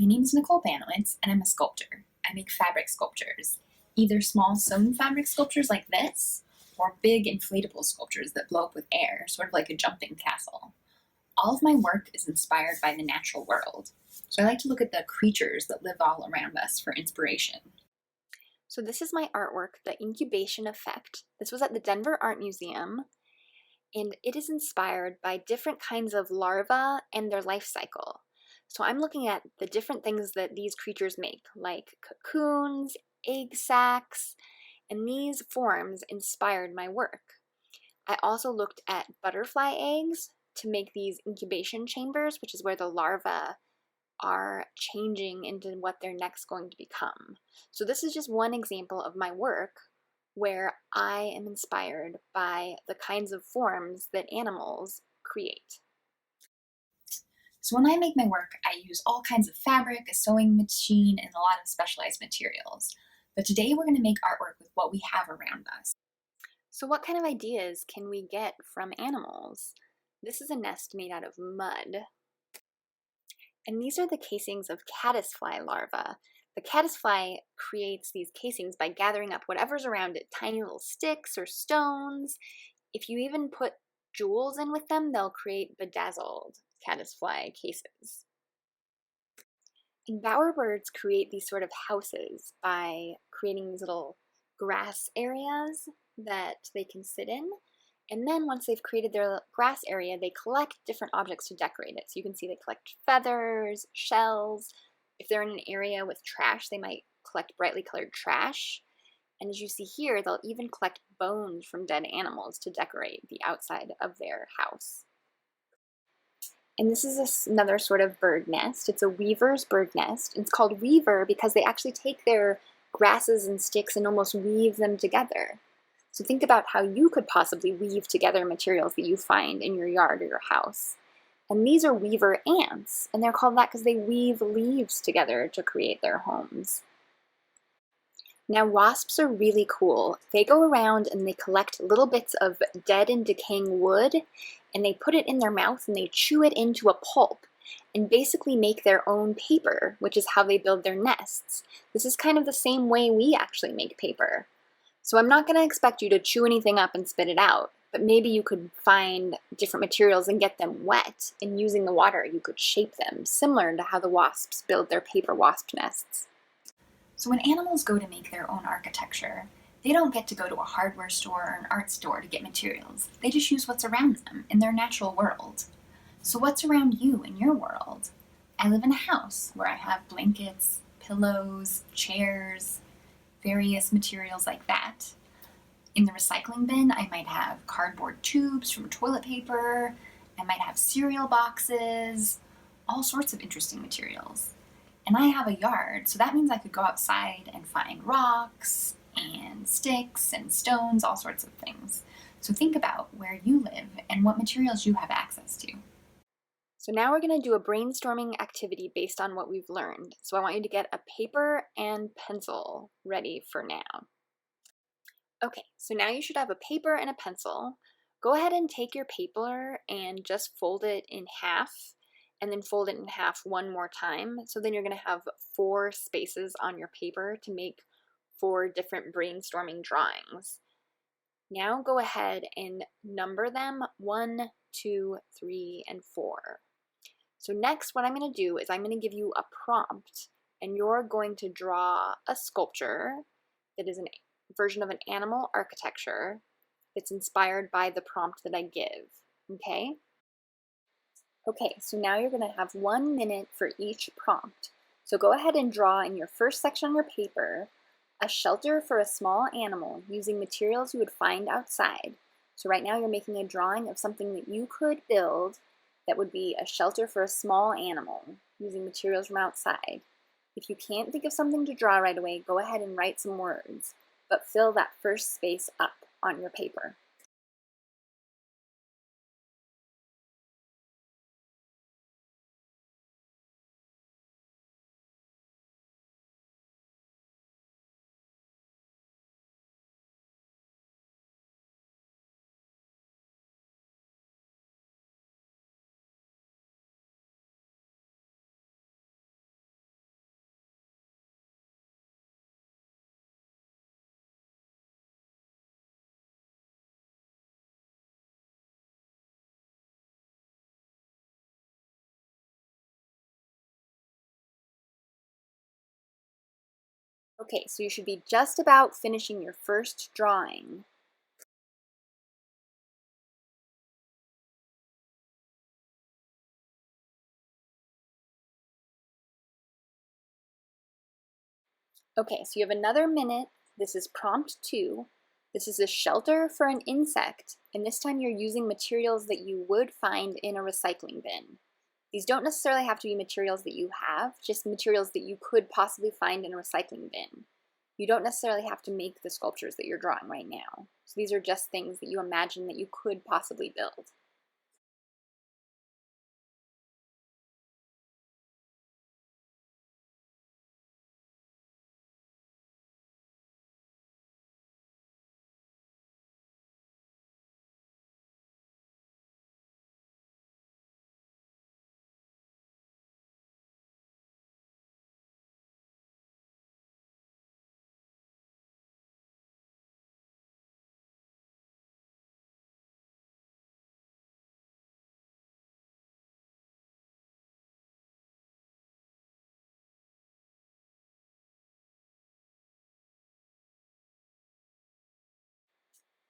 My name is Nicole Banowetz, and I'm a sculptor. I make fabric sculptures, either small sewn fabric sculptures like this, or big inflatable sculptures that blow up with air, sort of like a jumping castle. All of my work is inspired by the natural world, so I like to look at the creatures that live all around us for inspiration. So this is my artwork, The Incubation Effect. This was at the Denver Art Museum, and it is inspired by different kinds of larvae and their life cycle. So I'm looking at the different things that these creatures make, like cocoons, egg sacs, and these forms inspired my work. I also looked at butterfly eggs to make these incubation chambers, which is where the larvae are changing into what they're next going to become. So this is just one example of my work where I am inspired by the kinds of forms that animals create. So when I make my work, I use all kinds of fabric, a sewing machine, and a lot of specialized materials. But today we're going to make artwork with what we have around us. So what kind of ideas can we get from animals? This is a nest made out of mud. And these are the casings of caddisfly larvae. The caddisfly creates these casings by gathering up whatever's around it, tiny little sticks or stones. If you even put jewels in with them, they'll create bedazzled caddisfly cases. And bowerbirds create these sort of houses by creating these little grass areas that they can sit in. And then once they've created their grass area, they collect different objects to decorate it. So you can see they collect feathers, shells. If they're in an area with trash, they might collect brightly colored trash. And as you see here, they'll even collect bones from dead animals to decorate the outside of their house. And this is another sort of bird nest. It's a weaver's bird nest. It's called weaver because they actually take their grasses and sticks and almost weave them together. So think about how you could possibly weave together materials that you find in your yard or your house. And these are weaver ants, and they're called that because they weave leaves together to create their homes. Now wasps are really cool. They go around and they collect little bits of dead and decaying wood, and they put it in their mouth and they chew it into a pulp and basically make their own paper, which is how they build their nests. This is kind of the same way we actually make paper. So I'm not going to expect you to chew anything up and spit it out, but maybe you could find different materials and get them wet, and using the water you could shape them, similar to how the wasps build their paper wasp nests. So when animals go to make their own architecture, they don't get to go to a hardware store or an art store to get materials. They just use what's around them in their natural world. So what's around you in your world? I live in a house where I have blankets, pillows, chairs, various materials like that. In the recycling bin, I might have cardboard tubes from toilet paper, I might have cereal boxes, all sorts of interesting materials. And I have a yard, so that means I could go outside and find rocks and sticks and stones, all sorts of things. So think about where you live and what materials you have access to. So now we're going to do a brainstorming activity based on what we've learned. So I want you to get a paper and pencil ready for now. Okay, so now you should have a paper and a pencil. Go ahead and take your paper and just fold it in half, and then fold it in half one more time. So then you're going to have 4 spaces on your paper to make 4 different brainstorming drawings. Now go ahead and number them 1, 2, 3, and 4. So next, what I'm going to do is I'm going to give you a prompt, and you're going to draw a sculpture that is a version of an animal architecture that's inspired by the prompt that I give, okay? Okay, so now you're going to have 1 minute for each prompt. So go ahead and draw in your first section on your paper a shelter for a small animal using materials you would find outside. So right now you're making a drawing of something that you could build that would be a shelter for a small animal using materials from outside. If you can't think of something to draw right away, go ahead and write some words, but fill that first space up on your paper. Okay, so you should be just about finishing your first drawing. Okay, so you have another minute. This is prompt 2. This is a shelter for an insect, and this time you're using materials that you would find in a recycling bin. These don't necessarily have to be materials that you have, just materials that you could possibly find in a recycling bin. You don't necessarily have to make the sculptures that you're drawing right now. So these are just things that you imagine that you could possibly build.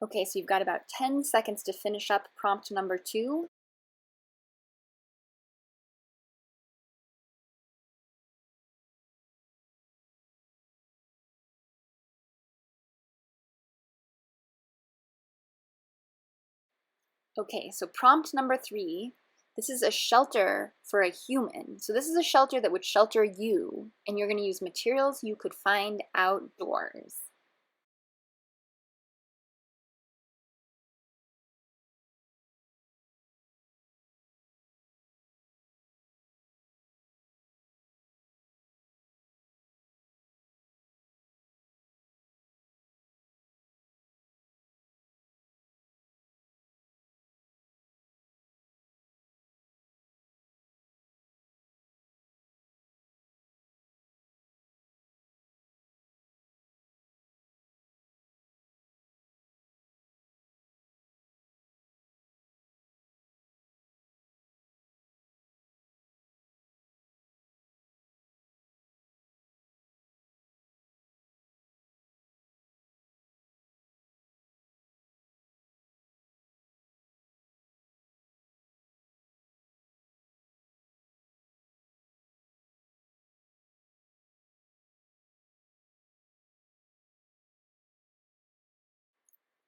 Okay, so you've got about 10 seconds to finish up prompt number 2. Okay, so prompt number 3, this is a shelter for a human. So this is a shelter that would shelter you, and you're going to use materials you could find outdoors.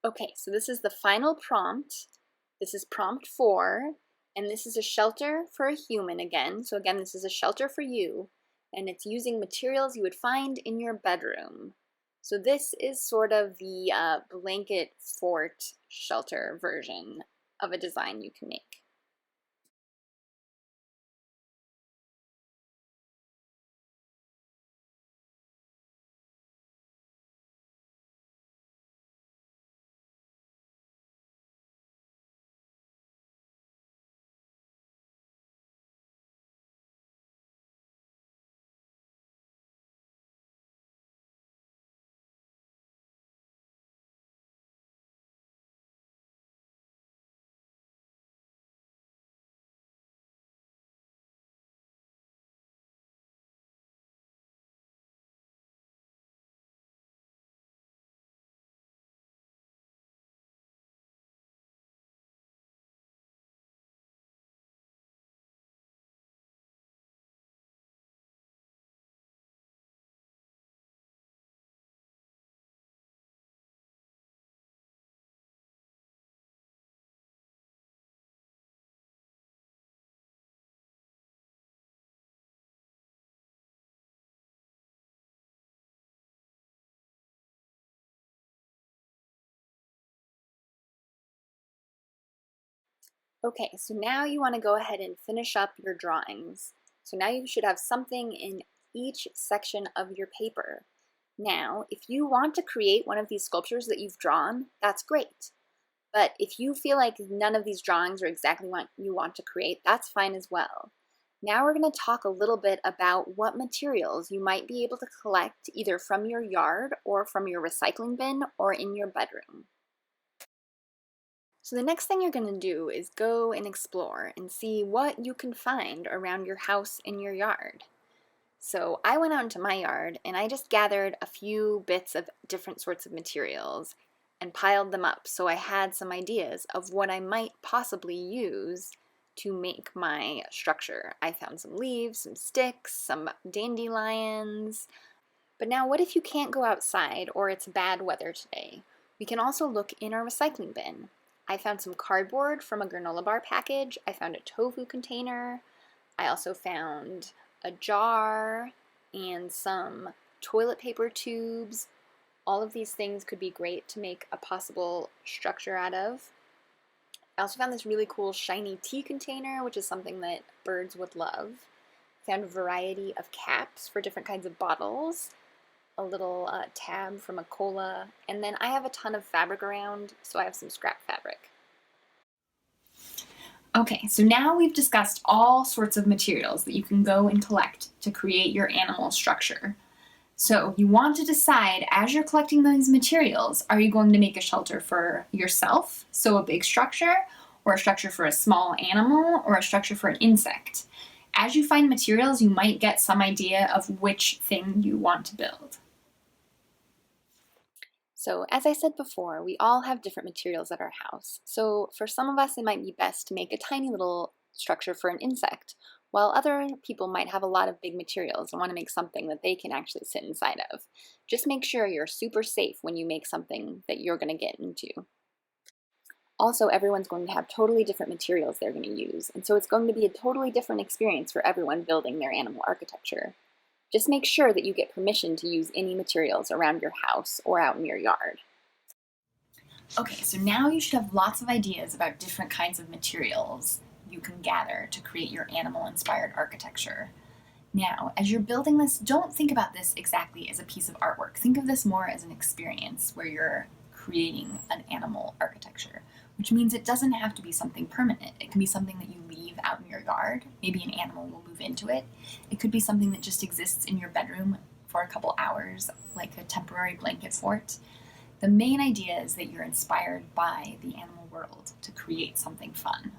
Okay, so this is the final prompt. This is prompt 4, and this is a shelter for a human again. So again, this is a shelter for you, and it's using materials you would find in your bedroom. So this is sort of the blanket fort shelter version of a design you can make. Okay, so now you want to go ahead and finish up your drawings. So now you should have something in each section of your paper. Now, if you want to create one of these sculptures that you've drawn, that's great. But if you feel like none of these drawings are exactly what you want to create, that's fine as well. Now we're going to talk a little bit about what materials you might be able to collect either from your yard or from your recycling bin or in your bedroom. So the next thing you're going to do is go and explore and see what you can find around your house and your yard. So I went out into my yard and I just gathered a few bits of different sorts of materials and piled them up so I had some ideas of what I might possibly use to make my structure. I found some leaves, some sticks, some dandelions. But now, what if you can't go outside or it's bad weather today? We can also look in our recycling bin. I found some cardboard from a granola bar package. I found a tofu container. I also found a jar and some toilet paper tubes. All of these things could be great to make a possible structure out of. I also found this really cool shiny tea container, which is something that birds would love. Found a variety of caps for different kinds of bottles, a little tab from a cola, and then I have a ton of fabric around, so I have some scrap fabric. Okay, so now we've discussed all sorts of materials that you can go and collect to create your animal structure. So you want to decide, as you're collecting those materials, are you going to make a shelter for yourself, so a big structure, or a structure for a small animal, or a structure for an insect? As you find materials, you might get some idea of which thing you want to build. So, as I said before, we all have different materials at our house. So, for some of us, it might be best to make a tiny little structure for an insect, while other people might have a lot of big materials and want to make something that they can actually sit inside of. Just make sure you're super safe when you make something that you're going to get into. Also, everyone's going to have totally different materials they're going to use, and so it's going to be a totally different experience for everyone building their animal architecture. Just make sure that you get permission to use any materials around your house or out in your yard. Okay, so now you should have lots of ideas about different kinds of materials you can gather to create your animal-inspired architecture. Now, as you're building this, don't think about this exactly as a piece of artwork. Think of this more as an experience where you're creating an animal architecture, which means it doesn't have to be something permanent. It can be something that you leave out in your yard. Maybe an animal will move into it. It could be something that just exists in your bedroom for a couple hours, like a temporary blanket fort. The main idea is that you're inspired by the animal world to create something fun.